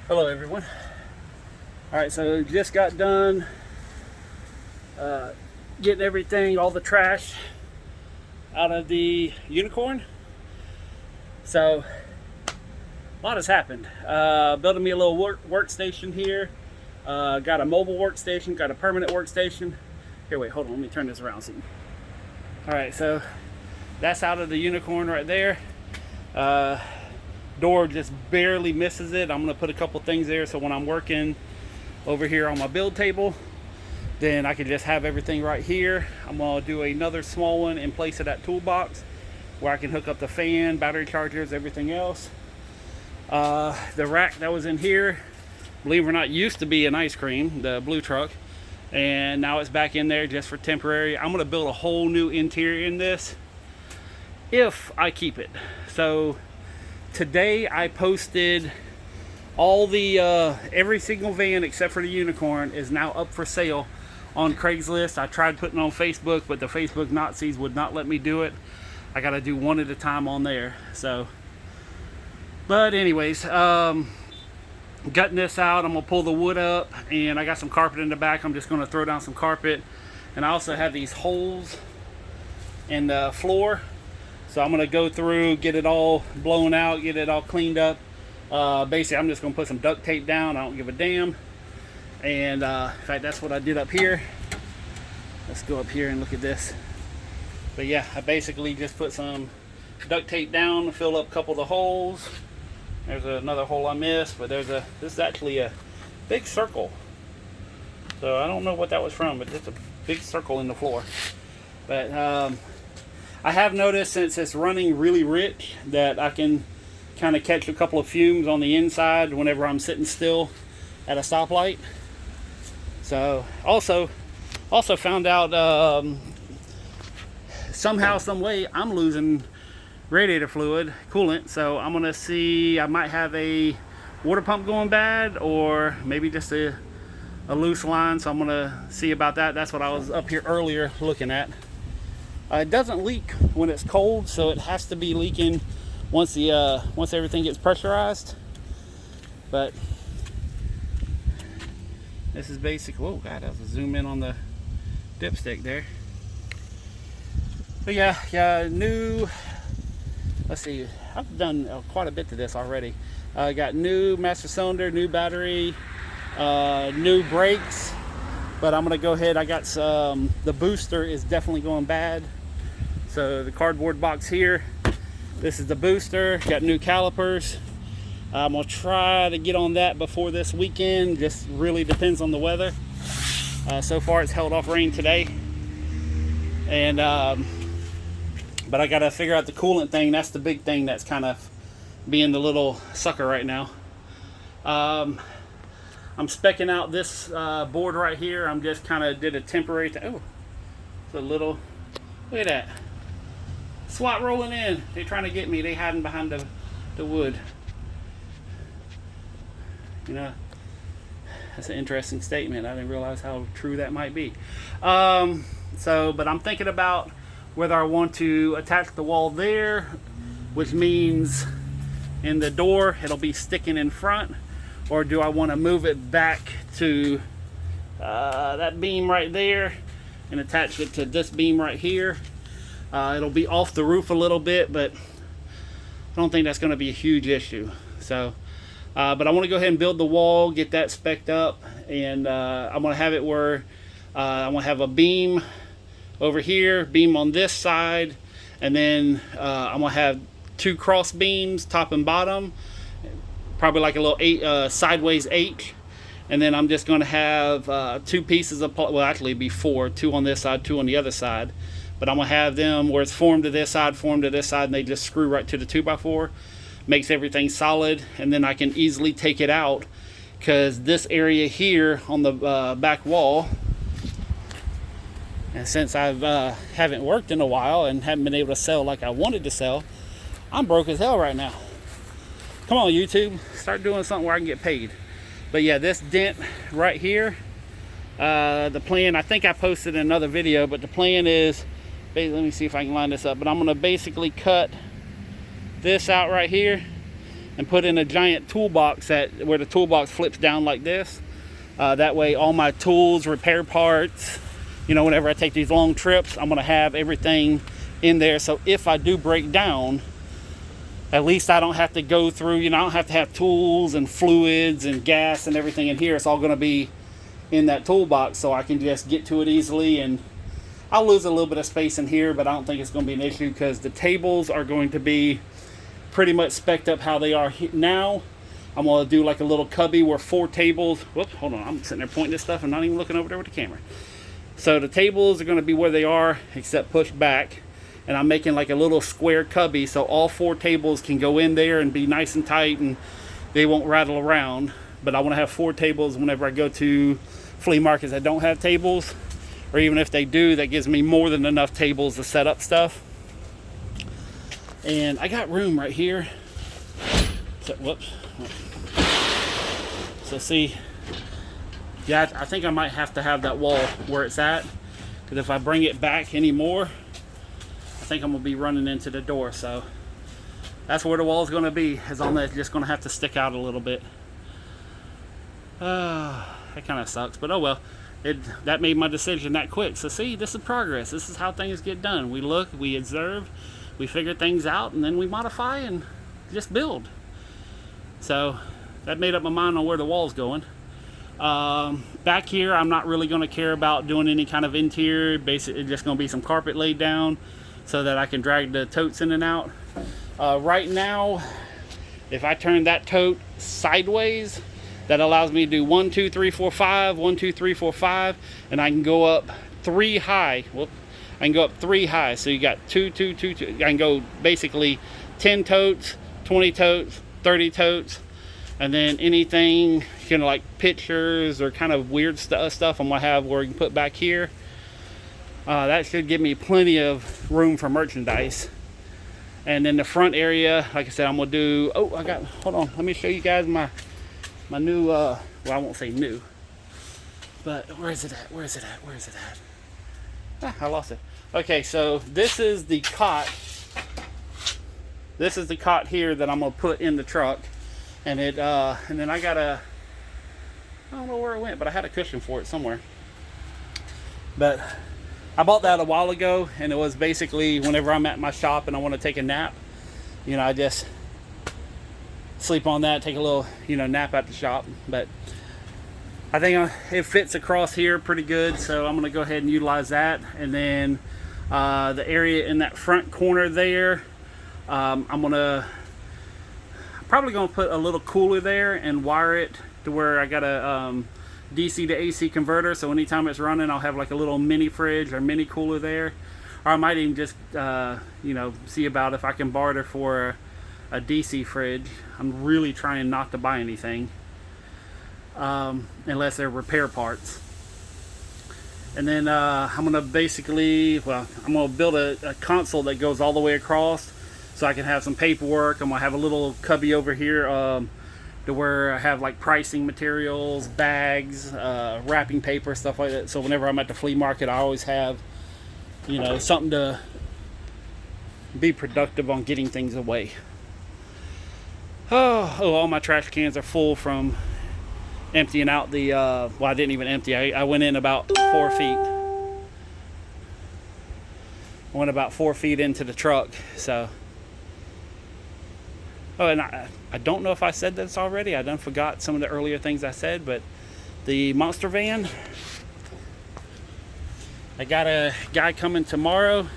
Hello everyone. Alright, so just got done getting everything, all the trash out of the Unicorn. So a lot has happened. Building me a little workstation here. Got a mobile workstation, got a permanent workstation. Here, wait, hold on, let me turn this around so you... Alright, so that's out of the Unicorn right there. Door just barely misses it. I'm gonna put a couple things there so when I'm working over here on my build table, then I can just have everything right here. I'm gonna do another small one and place it at toolbox where I can hook up the fan, battery chargers, everything else. The rack that was in here, believe it or not, used to be an ice cream, the blue truck, and now it's back in there just for temporary. I'm gonna build a whole new interior in this if I keep it. So today I posted all the every single van except for the Unicorn is now up for sale on Craigslist. I tried putting it on Facebook, but the Facebook Nazis would not let me do it. I gotta do one at a time on there. So, but anyways, gutting this out. I'm gonna pull the wood up, and I got some carpet in the back. I'm just gonna throw down some carpet, and I also have these holes in the floor. So I'm gonna go through, get it all blown out, get it all cleaned up. Basically, I'm just gonna put some duct tape down. I don't give a damn. And in fact, that's what I did up here. Let's go up here and look at this. But yeah, I basically just put some duct tape down, fill up a couple of the holes. There's another hole I missed, but this is actually a big circle. So I don't know what that was from, but it's a big circle in the floor. But I have noticed since it's running really rich that I can kind of catch a couple of fumes on the inside whenever I'm sitting still at a stoplight. So also found out somehow, some way I'm losing radiator fluid, coolant. So I'm gonna see, I might have a water pump going bad or maybe just a loose line. So I'm gonna see about that. That's what I was up here earlier looking at. It doesn't leak when it's cold, so it has to be leaking once everything gets pressurized. But this is basic. Whoa, God, I have to zoom in on the dipstick there. But yeah, new. Let's see, I've done quite a bit to this already. Got new master cylinder, new battery, new brakes. But I'm gonna go ahead. I got some. The booster is definitely going bad. So the cardboard box here. This is the booster. Got new calipers. I'm gonna try to get on that before this weekend. Just really depends on the weather. So far, it's held off rain today. And but I gotta figure out the coolant thing. That's the big thing. That's kind of being the little sucker right now. I'm specking out this board right here. I'm just kind of did a temporary oh, it's a little, look at that. SWAT rolling in. They're trying to get me. They hiding behind the wood. You know, that's an interesting statement. I didn't realize how true that might be. But I'm thinking about whether I want to attach the wall there, which means in the door it'll be sticking in front, or do I want to move it back to that beam right there and attach it to this beam right here. It'll be off the roof a little bit, but I don't think that's going to be a huge issue. So, but I want to go ahead and build the wall, get that spec'd up, and I'm going to have it where I'm going to have a beam over here, beam on this side, and then I'm going to have two cross beams, top and bottom, probably like a little sideways H, and then I'm just going to have two pieces of, well, actually it'd be four, two on this side, two on the other side, but I'm going to have them where it's formed to this side, and they just screw right to the 2x4. Makes everything solid, and then I can easily take it out, because this area here on the back wall, and since I haven't worked in a while and haven't been able to sell like I wanted to sell, I'm broke as hell right now. Come on, YouTube, start doing something where I can get paid. But yeah, this dent right here, the plan, I think I posted in another video, but the plan is, let me see if I can line this up, but I'm going to basically cut this out right here, and put in a giant toolbox where the toolbox flips down like this. That way all my tools, repair parts, whenever I take these long trips, I'm gonna have everything in there. So if I do break down, at least I don't have to go through, I don't have to have tools and fluids and gas and everything in here. It's all gonna be in that toolbox, so I can just get to it easily. And I'll lose a little bit of space in here, but I don't think it's gonna be an issue because the tables are going to be pretty much spec'd up how they are now. I'm gonna do like a little cubby where 4 tables, whoops, hold on, I'm sitting there pointing this stuff and not even looking over there with the camera. So the tables are gonna be where they are, except pushed back. And I'm making like a little square cubby so all 4 tables can go in there and be nice and tight and they won't rattle around. But I wanna have 4 tables whenever I go to flea markets that don't have tables, or even if they do, that gives me more than enough tables to set up stuff. And I got room right here. So, whoops. So see, yeah, I think I might have to have that wall where it's at, because if I bring it back anymore, I think I'm gonna be running into the door. So that's where the wall is gonna be, is on that, just gonna have to stick out a little bit. That kind of sucks, but oh well. That made my decision that quick. So see, this is progress. This is how things get done. We look, we observe, we figure things out, and then we modify and just build. So that made up my mind on where the wall's going. Back here, I'm not really going to care about doing any kind of interior. Basically, just going to be some carpet laid down so that I can drag the totes in and out. Right now, if I turn that tote sideways, that allows me to do 1, 2, 3, 4, 5, 1, 2, 3, 4, 5, and I can go up 3 high. Whoop. I can go up 3 high. So you got 2, 2, 2, 2. I can go basically 10 totes, 20 totes, 30 totes, and then anything, like pictures or kind of weird stuff I'm gonna have where you can put back here. That should give me plenty of room for merchandise. And then the front area, like I said, I'm gonna do, hold on, let me show you guys my new, well, I won't say new, but where is it at? I lost it. Okay, so this is the cot. This is the cot here that I'm gonna put in the truck, and and then I don't know where it went, but I had a cushion for it somewhere. But I bought that a while ago, and it was basically whenever I'm at my shop and I want to take a nap, I just sleep on that, take a little, nap at the shop. But I think it fits across here pretty good, so I'm gonna go ahead and utilize that. And then the area in that front corner there, I'm probably gonna put a little cooler there and wire it to where I got a DC to AC converter, so anytime it's running I'll have like a little mini fridge or mini cooler there. Or I might even just see about if I can barter for a DC fridge. I'm really trying not to buy anything unless they're repair parts. And then I'm gonna build a console that goes all the way across so I can have some paperwork. I'm gonna have a little cubby over here to where I have like pricing materials, bags, wrapping paper, stuff like that. So whenever I'm at the flea market, I always have, something to be productive on getting things away. Oh, all my trash cans are full from emptying out the, well, I didn't even empty. I went in about 4 feet. I went about 4 feet into the truck, so. Oh, and I don't know if I said this already. I done forgot some of the earlier things I said, but the monster van, I got a guy coming tomorrow.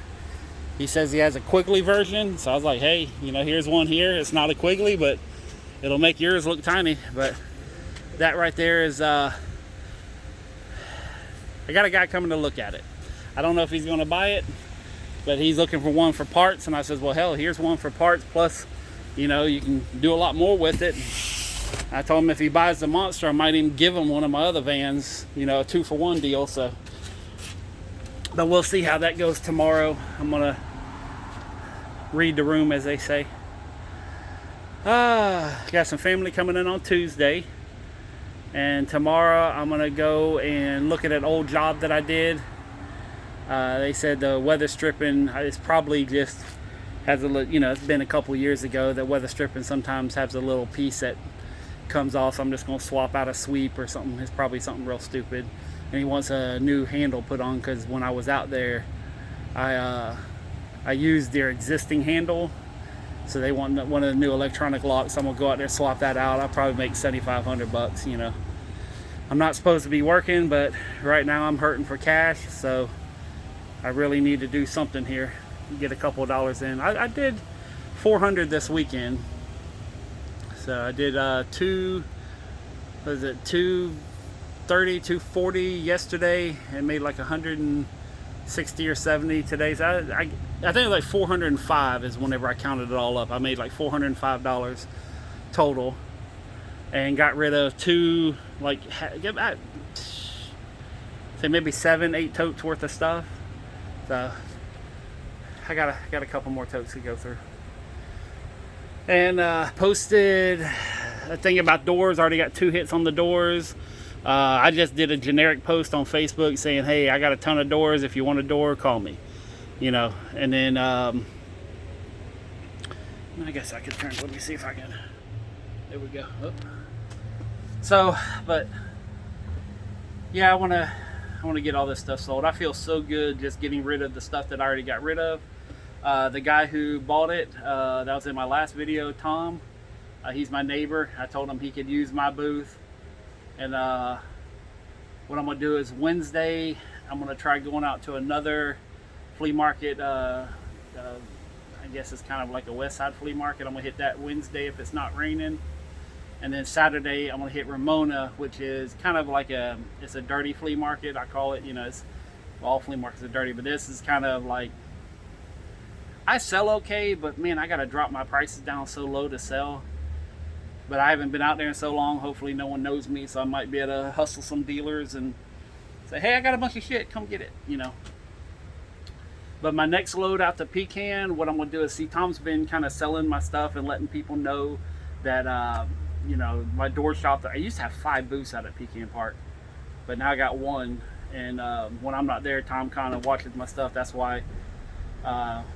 He says he has a Quigley version, so I was like, hey, here's one here. It's not a Quigley, but it'll make yours look tiny. But that right there is, I got a guy coming to look at it. I don't know if he's going to buy it, but he's looking for one for parts, and I says, well, hell, here's one for parts, plus you can do a lot more with it. I told him if he buys the monster, I might even give him one of my other vans, a 2-for-1 deal. So, but we'll see how that goes tomorrow. I'm gonna read the room, as they say. Got some family coming in on Tuesday, and tomorrow I'm gonna go and look at an old job that I did. They said the weather stripping is probably just has a little, it's been a couple years ago. That weather stripping sometimes has a little piece that comes off, so I'm just going to swap out a sweep or something. It's probably something real stupid. And he wants a new handle put on, because when I was out there, I used their existing handle, so they want one of the new electronic locks. I'm gonna go out there and swap that out. I'll probably make $7,500. I'm not supposed to be working, but right now I'm hurting for cash, so I really need to do something here, get a couple of dollars in. I did 400 this weekend, so I did 230, 240 yesterday, and made like 160 or 70 today. So I think like 405 is whenever I counted it all up. I made like $405 total, and got rid of two, like, say maybe 7-8 totes worth of stuff. So I got a couple more totes to go through. And posted a thing about doors. Already got 2 hits on the doors. I just did a generic post on Facebook saying, hey, I got a ton of doors. If you want a door, call me. And then I guess I could turn. Let me see if I can. There we go. Oh. So, but yeah, I want to get all this stuff sold. I feel so good just getting rid of the stuff that I already got rid of. The guy who bought it, that was in my last video, Tom. He's my neighbor. I told him he could use my booth. And what I'm going to do is Wednesday, I'm going to try going out to another flea market. I guess it's kind of like a West Side flea market. I'm going to hit that Wednesday if it's not raining. And then Saturday, I'm going to hit Ramona, which is kind of like it's a dirty flea market, I call it. All flea markets are dirty, but this is kind of like, I sell okay, but man, I got to drop my prices down so low to sell. But I haven't been out there in so long. Hopefully no one knows me, so I might be able to hustle some dealers and say, hey, I got a bunch of shit, come get it, But my next load out to Pecan, what I'm going to do is, see, Tom's been kind of selling my stuff and letting people know that, my door shop. I used to have 5 booths out at Pecan Park, but now I got 1. And when I'm not there, Tom kind of watches my stuff. That's why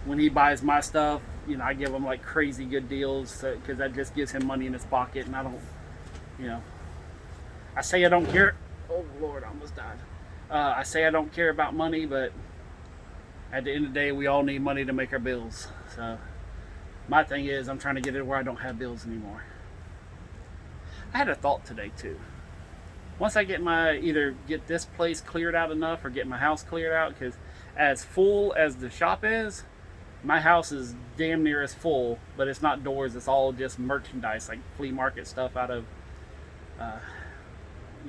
when he buys my stuff, I give him like crazy good deals, because that just gives him money in his pocket. And I don't, I say I don't care. Oh Lord, I almost died. I say I don't care about money, but at the end of the day, we all need money to make our bills. So my thing is, I'm trying to get it where I don't have bills anymore. I had a thought today too. Once I get either get this place cleared out enough or get my house cleared out, because as full as the shop is, my house is damn near as full, but it's not doors, it's all just merchandise, like flea market stuff out of,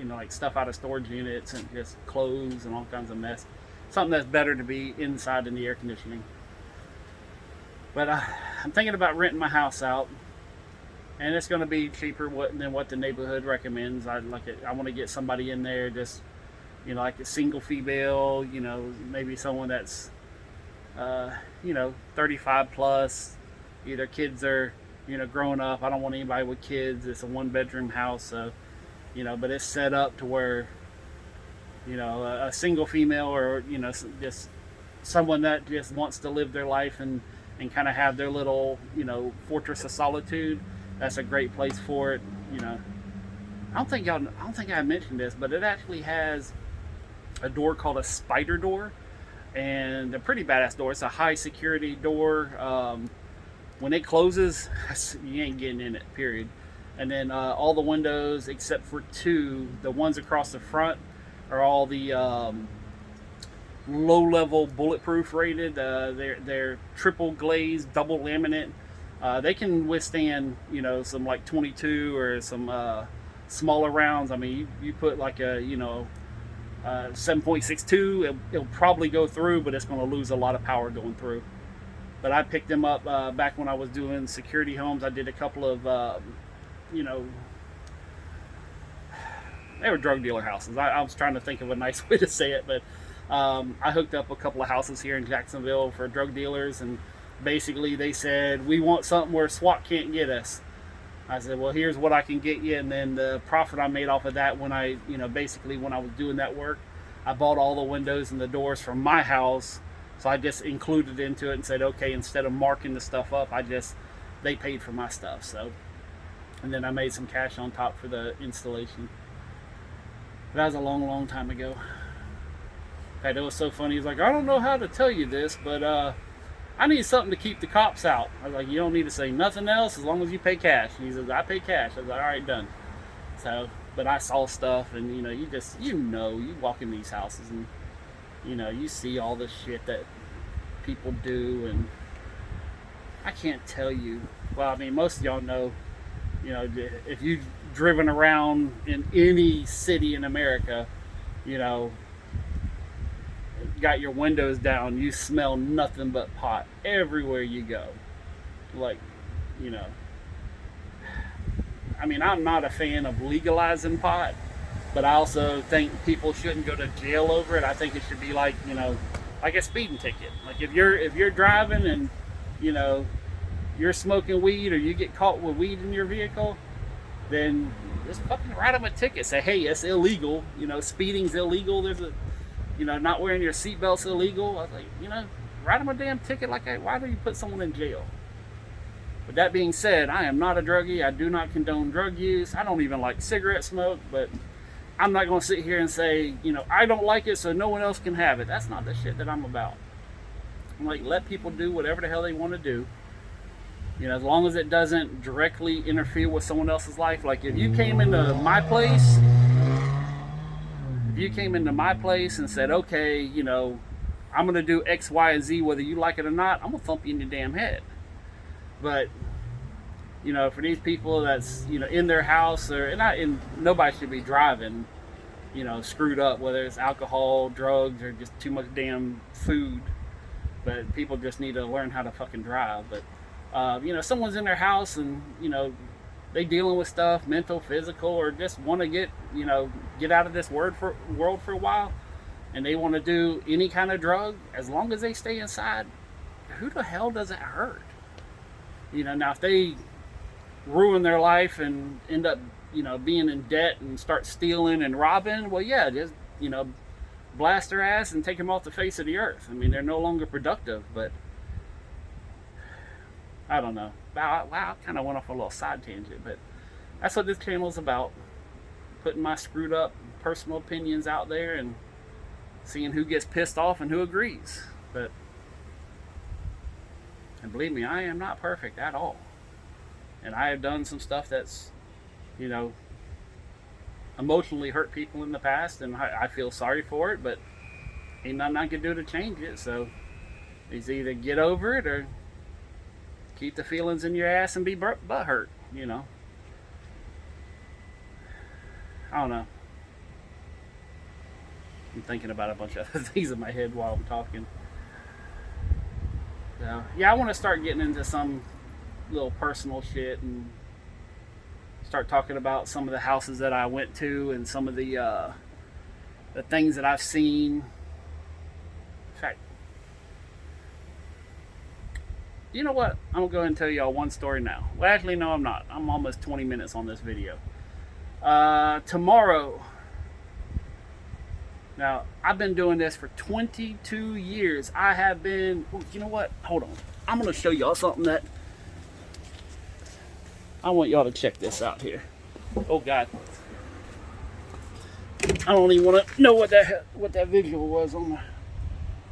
like stuff out of storage units and just clothes and all kinds of mess. Something that's better to be inside in the air conditioning. But I'm thinking about renting my house out, and it's going to be cheaper than what the neighborhood recommends. I want to get somebody in there, just like a single female, maybe someone that's 35 plus, either kids are growing up. I don't want anybody with kids. It's a 1-bedroom house, so but it's set up to where a single female, or just someone that just wants to live their life and kind of have their little fortress of solitude. That's a great place for it. I don't think I mentioned this, but it actually has a door called a spider door, and a pretty badass door. It's a high security door. When it closes, you ain't getting in it, period. And then all the windows except for 2, the ones across the front, are all the low-level bulletproof rated. They're triple glazed, double laminate. They can withstand some like 22 or some smaller rounds. I mean, you put like a 7.62, it'll probably go through, but it's going to lose a lot of power going through. But I picked them up back when I was doing security homes. I did a couple of they were drug dealer houses. I was trying to think of a nice way to say it, but I hooked up a couple of houses here in Jacksonville for drug dealers, and basically they said, we want something where SWAT can't get us. I said, well, here's what I can get you. And then the profit I made off of that, when I, basically when I was doing that work, I bought all the windows and the doors from my house So I just included into it and said, okay, instead of marking the stuff up, they paid for my stuff. So, and then I made some cash on top for the installation. That was a long, long time ago. In fact, it was so funny. He's like, I don't know how to tell you this, but I need something to keep the cops out. I was like, you don't need to say nothing else as long as you pay cash. And he says, I pay cash. I was like, all right, done. So, but I saw stuff, and you walk in these houses, and you see all the shit that people do, and I can't tell you. Well, I mean, most of y'all know, if you've driven around in any city in America, got your windows down, you smell nothing but pot everywhere you go. Like, I mean, I'm not a fan of legalizing pot, but I also think people shouldn't go to jail over it. I think it should be like, like a speeding ticket. Like if you're driving and, you're smoking weed, or you get caught with weed in your vehicle, then just fucking write them a ticket. Say, hey, it's illegal. Speeding's illegal. There's a, not wearing your seatbelt's illegal. I was like, write them a damn ticket. Like, why do you put someone in jail? But that being said, I am not a druggie. I do not condone drug use. I don't even like cigarette smoke, but I'm not going to sit here and say, I don't like it, so no one else can have it. That's not the shit that I'm about. I'm like, let people do whatever the hell they want to do. As long as it doesn't directly interfere with someone else's life. Like if you came into my place, and said, okay, I'm going to do X, Y, and Z, whether you like it or not, I'm going to thump you in your damn head. But, for these people that's, in their house, and nobody should be driving, screwed up, whether it's alcohol, drugs, or just too much damn food. But people just need to learn how to fucking drive. But, someone's in their house and, they dealing with stuff, mental, physical, or just want to get out of this world for a while, and they want to do any kind of drug, as long as they stay inside, who the hell does it hurt? Now if they ruin their life and end up, being in debt and start stealing and robbing, well, yeah, just, blast their ass and take them off the face of the earth. I mean, they're no longer productive, but I don't know. Wow, I kind of went off a little side tangent, but that's what this channel is about. Putting my screwed up personal opinions out there and seeing who gets pissed off and who agrees. And believe me, I am not perfect at all. And I have done some stuff that's, emotionally hurt people in the past, and I feel sorry for it, but ain't nothing I can do to change it. So it's either get over it or keep the feelings in your ass and be butthurt, I don't know. I'm thinking about a bunch of other things in my head while I'm talking. So, yeah, I want to start getting into some little personal shit and start talking about some of the houses that I went to and some of the things that I've seen. In fact, you know what? I'm going to go ahead and tell y'all one story now. Well, actually, no, I'm not. I'm almost 20 minutes on this video. Tomorrow. Now, I've been doing this for 22 years. I have been... Oh, you know what? Hold on. I'm going to show y'all something that... I want y'all to check this out here. Oh, God. I don't even want to know what that visual was on the...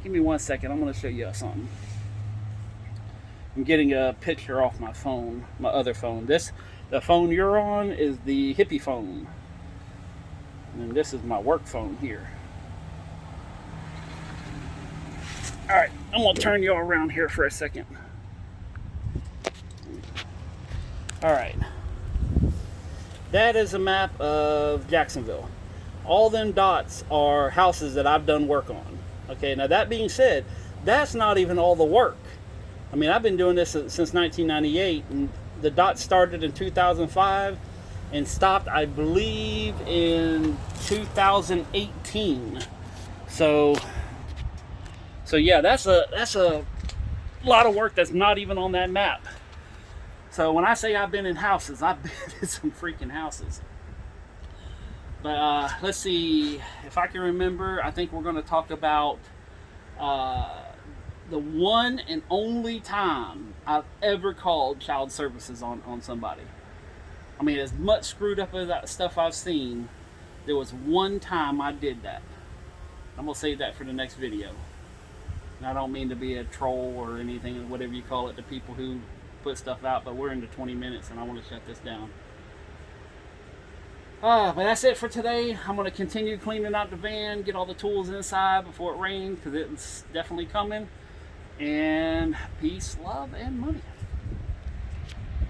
Give me 1 second. I'm going to show y'all something. I'm getting a picture off my phone, my other phone. The phone you're on is the hippie phone. And this is my work phone here. Alright, I'm going to turn y'all around here for a second. Alright. That is a map of Jacksonville. All them dots are houses that I've done work on. Okay, now that being said, that's not even all the work. I mean, I've been doing this since 1998, and the dots started in 2005 and stopped, I believe, in 2018. So yeah, that's a lot of work that's not even on that map. So when I say I've been in houses, I've been in some freaking houses. But let's see if I can remember. I think we're going to talk about the one and only time I've ever called child services on somebody. I mean, as much screwed up as that stuff I've seen, there was one time I did that. I'm going to save that for the next video. And I don't mean to be a troll or anything, whatever you call it, to people who put stuff out, but we're into 20 minutes and I want to shut this down. But that's it for today. I'm going to continue cleaning out the van, get all the tools inside before it rains, because it's definitely coming. And peace, love, and money.